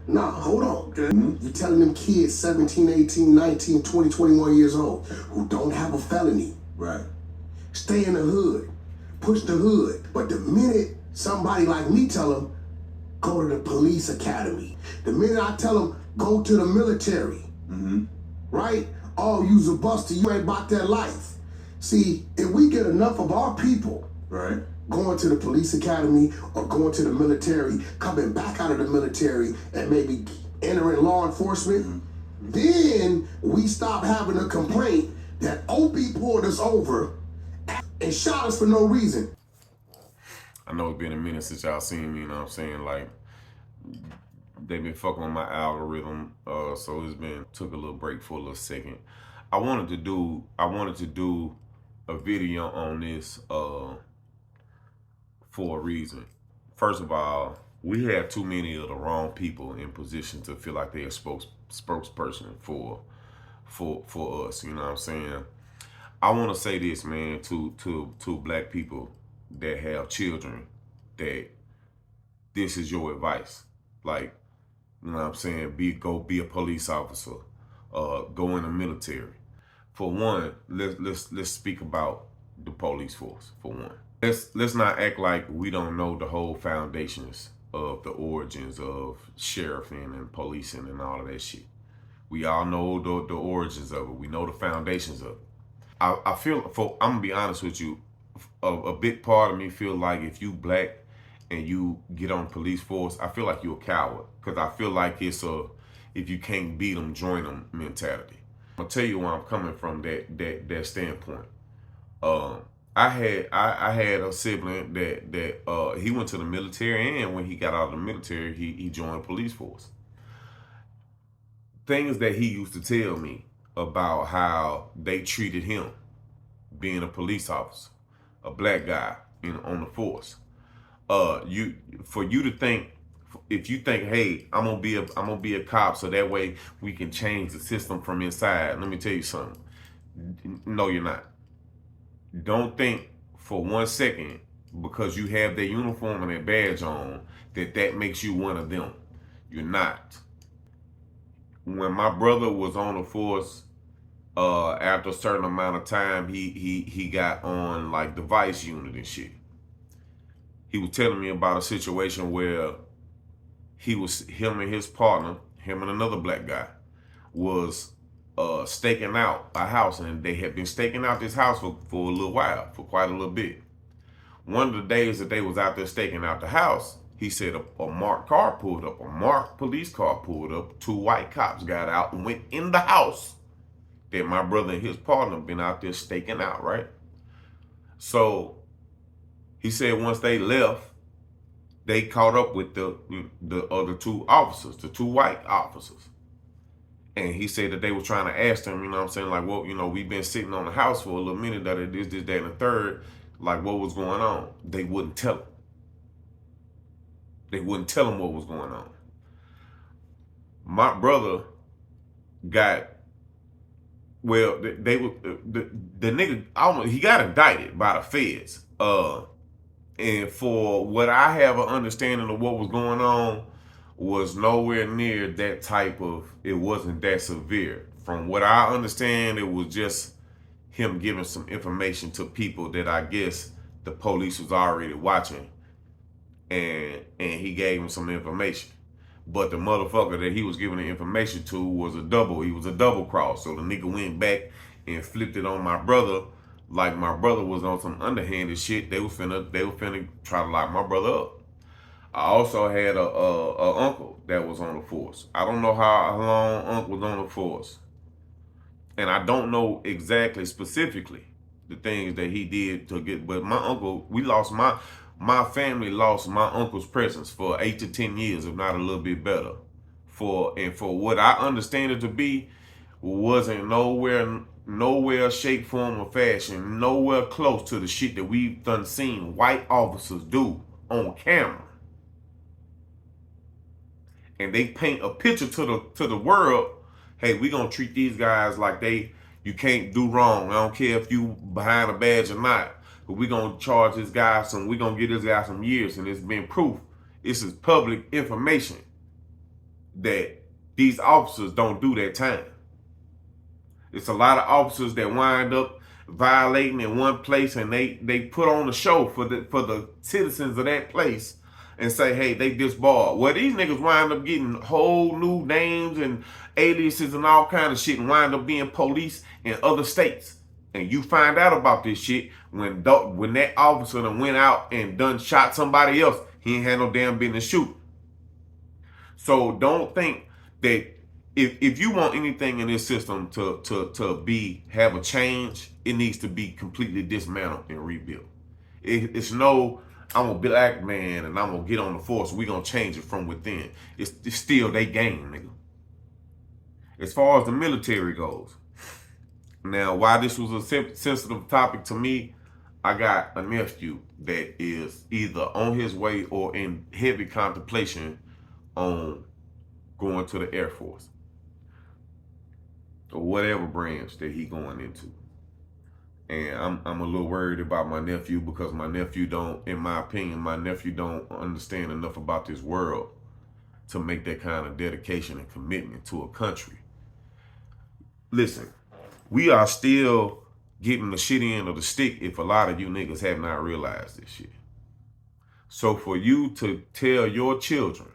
Nah, hold on. You're telling them kids 17, 18, 19, 20, 21 years old who don't have a felony. Right. Stay in the hood. Push the hood. But the minute somebody like me tell them, go to the police academy. The minute I tell them, go to the military. Right? Oh, you's a buster. You ain't about that life. See, if we get enough of our people Right. going to the police academy or going to the military, coming back out of the military and maybe entering law enforcement, then we stop having a complaint that OP pulled us over and shot us for no reason. I know it's been a minute since y'all seen me, you know what I'm saying? Like, they've been fucking with my algorithm, so it's been, took a little break for a little second. I wanted to do a video on this for a reason. First of all, we have too many of the wrong people in position to feel like they're a spokesperson for us. You know what I'm saying? I want to say this, man, to black people that have children, that this is your advice. Like, you know what I'm saying? Go be a police officer. Go in the military. For one, let's speak about the police force. For one, let's not act like we don't know the whole foundations of the origins of sheriffing and policing and all of that shit. We all know the origins of it. We know the foundations of it. I feel, I'm gonna be honest with you, a big part of me feel like if you black and you get on police force, I feel like you're a coward, because I feel like it's a, if you can't beat them, join them mentality. I'll tell you where I'm coming from, that standpoint. I had a sibling that he went to the military, and when he got out of the military, he joined the police force. Things that he used to tell me about how they treated him being a police officer, a black guy on the force. For you to think, if you think, hey, I'm gonna be a cop so that way we can change the system from inside. Let me tell you something. No, you're not. Don't think for 1 second, because you have their uniform and their badge on, that makes you one of them. You're not. When my brother was on the force, after a certain amount of time, he got on like the vice unit and shit. He was telling me about a situation where him and his partner, him and another black guy, was staking out a house, and they had been staking out this house for a little while, for quite a little bit. One of the days that they was out there staking out the house, he said a marked car pulled up, a marked police car pulled up, 2 white cops got out and went in the house that my brother and his partner been out there staking out, right? So he said once they left, they caught up with the other 2 officers, the 2 white officers. And he said that they were trying to ask them, you know what I'm saying, like, well, you know, we've been sitting on the house for a little minute, that it is this, that, and the third, like, what was going on? They wouldn't tell them. They wouldn't tell them what was going on. My brother got, well, they were, the nigga, almost, he got indicted by the feds. And for what I have an understanding of what was going on, was nowhere near that type of, it wasn't that severe. From what I understand, it was just him giving some information to people that I guess the police was already watching, and he gave him some information. But the motherfucker that he was giving the information to was he was a double cross. So the nigga went back and flipped it on my brother, like my brother was on some underhanded shit. They were finna try to lock my brother up. I also had a uncle that was on the force. I don't know how long Uncle was on the force, and I don't know exactly specifically the things that he did to get. But my uncle, my family lost my uncle's presence for 8 to 10 years, if not a little bit better. For what I understand it to be, wasn't nowhere, shape, form, or fashion, nowhere close to the shit that we've done seen white officers do on camera. And they paint a picture to the world. Hey, we gonna treat these guys like you can't do wrong. I don't care if you behind a badge or not. But we gonna charge this guy we gonna give this guy some years, and it's been proof. This is public information. that these officers don't do that time. It's a lot of officers that wind up violating in one place, and they put on a show for the citizens of that place and say, hey, they disbarred. Well, these niggas wind up getting whole new names and aliases and all kind of shit, and wind up being police in other states. And you find out about this shit when that officer done went out and done shot somebody else. He ain't had no damn business shooting. So don't think that if you want anything in this system to have a change, it needs to be completely dismantled and rebuilt. It's no, I'm a black man and I'm gonna get on the force. We gonna change it from within. It's still they game, nigga. As far as the military goes, now why this was a sensitive topic to me, I got a nephew that is either on his way or in heavy contemplation on going to the Air Force or whatever branch that he going into. And I'm a little worried about my nephew because my nephew don't, in my opinion, my nephew don't understand enough about this world to make that kind of dedication and commitment to a country. Listen, we are still getting the shitty end of the stick if a lot of you niggas have not realized this shit. So for you to tell your children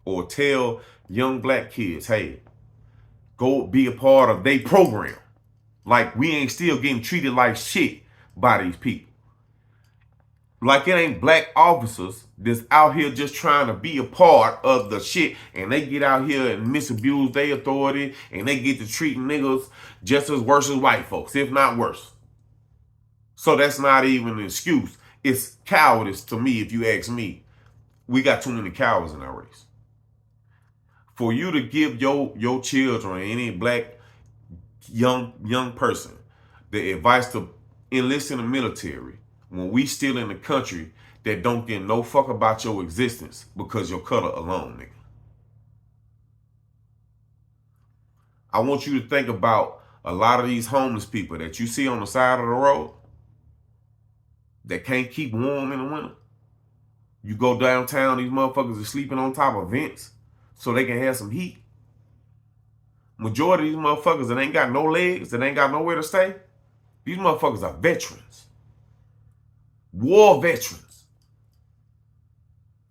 or tell young black kids, hey, go be a part of their program, like we ain't still getting treated like shit by these people. Like it ain't black officers that's out here just trying to be a part of the shit, and they get out here and misabuse their authority, and they get to treat niggas just as worse as white folks, if not worse. So that's not even an excuse. It's cowardice to me, if you ask me. We got too many cowards in our race. For you to give your children, any black young person, the advice to enlist in the military when we still in the country that don't give no fuck about your existence because your color alone, nigga. I want you to think about a lot of these homeless people that you see on the side of the road that can't keep warm in the winter. You go downtown, these motherfuckers are sleeping on top of vents so they can have some heat. Majority of these motherfuckers that ain't got no legs, that ain't got nowhere to stay, these motherfuckers are veterans. War veterans.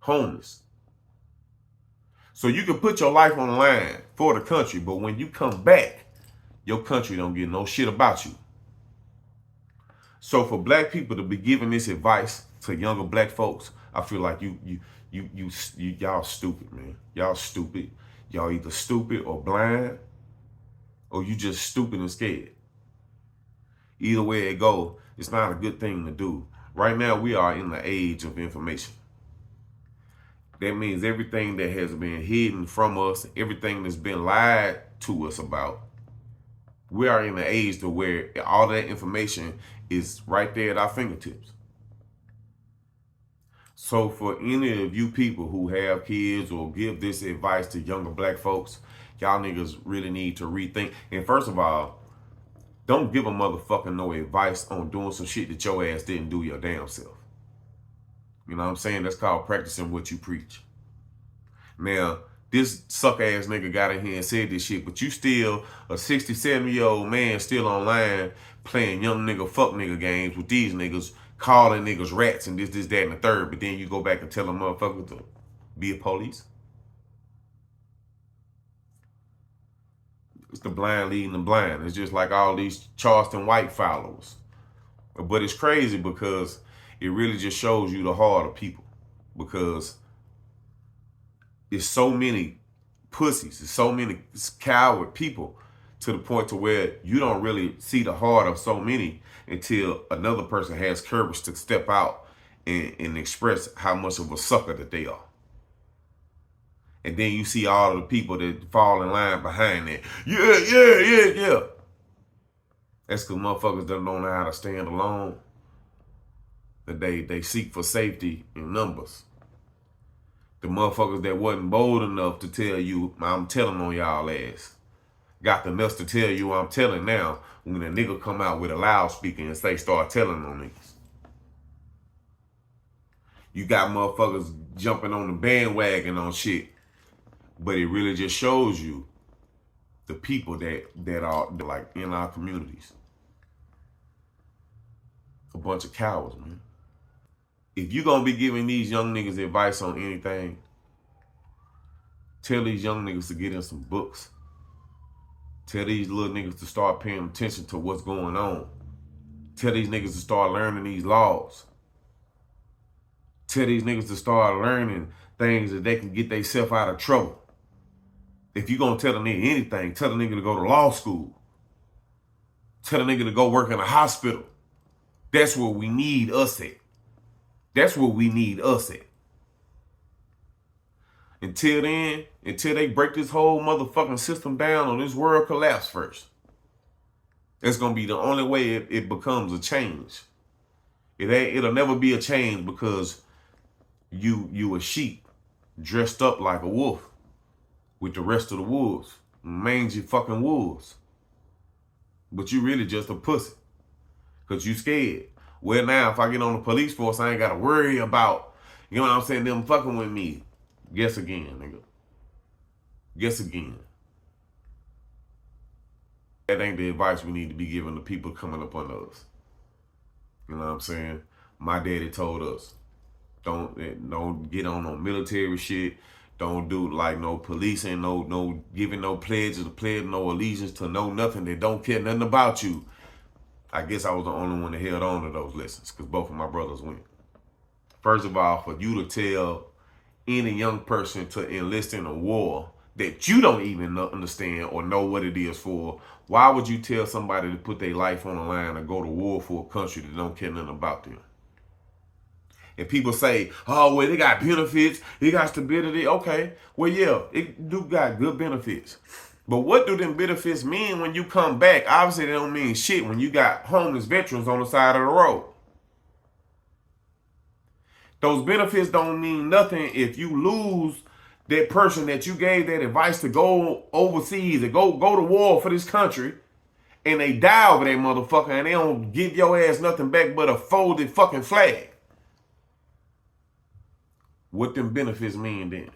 Homeless. So you can put your life on the line for the country, but when you come back, your country don't give no shit about you. So for black people to be giving this advice to younger black folks, I feel like y'all stupid, man. Y'all stupid. Y'all either stupid or blind, or you just stupid and scared. Either way it go, it's not a good thing to do. Right now, we are in the age of information. That means everything that has been hidden from us, everything that's been lied to us about, we are in the age to where all that information is right there at our fingertips. So for any of you people who have kids or give this advice to younger black folks, y'all niggas really need to rethink. And first of all, don't give a motherfucker no advice on doing some shit that your ass didn't do your damn self. You know what I'm saying? That's called practicing what you preach. Now, this suck-ass nigga got in here and said this shit, but you still a 67-year-old man still online playing young nigga, fuck nigga games with these niggas, calling niggas rats and this, that, and the third, but then you go back and tell a motherfucker to be a police? It's the blind leading the blind. It's just like all these Charleston White followers. But it's crazy because it really just shows you the heart of people. Because there's so many pussies, there's so many coward people to the point to where you don't really see the heart of so many until another person has courage to step out and express how much of a sucker that they are. And then you see all of the people that fall in line behind that. Yeah. That's because motherfuckers don't know how to stand alone. That they seek for safety in numbers. The motherfuckers that wasn't bold enough to tell you, I'm telling on y'all ass. Got the nuts to tell you I'm telling now when a nigga come out with a loudspeaker and say start telling on niggas. You got motherfuckers jumping on the bandwagon on shit But it really just shows you the people that are like in our communities. A bunch of cowards, man. If you gonna be giving these young niggas advice on anything, tell these young niggas to get in some books. Tell these little niggas to start paying attention to what's going on. Tell these niggas to start learning these laws. Tell these niggas to start learning things that they can get themselves out of trouble. If you gonna tell a nigga anything, tell a nigga to go to law school. Tell a nigga to go work in a hospital. That's where we need us at. That's where we need us at. Until then, until they break this whole motherfucking system down or this world collapse first. That's gonna be the only way it becomes a change. It'll never be a change because you a sheep dressed up like a wolf with the rest of the wolves, mangy fucking wolves. But you really just a pussy because you scared. Well, now if I get on the police force, I ain't gotta worry about, you know what I'm saying, them fucking with me. Guess again, nigga. Guess again. That ain't the advice we need to be giving the people coming up on us. You know what I'm saying? My daddy told us, don't get on no military shit. Don't do like no policing, no giving no pledges, pledge no allegiance to no nothing that don't care nothing about you. I guess I was the only one that held on to those lessons because both of my brothers went. First of all, for you to tell any young person to enlist in a war that you don't even understand or know what it is for, why would you tell somebody to put their life on the line and go to war for a country that don't care nothing about them? And people say, oh, well, they got benefits, they got stability. Okay, well, yeah, it do got good benefits. But what do them benefits mean when you come back? Obviously, they don't mean shit when you got homeless veterans on the side of the road. Those benefits don't mean nothing if you lose that person that you gave that advice to go overseas and go to war for this country, and they die over that motherfucker and they don't give your ass nothing back but a folded fucking flag. What them benefits mean then?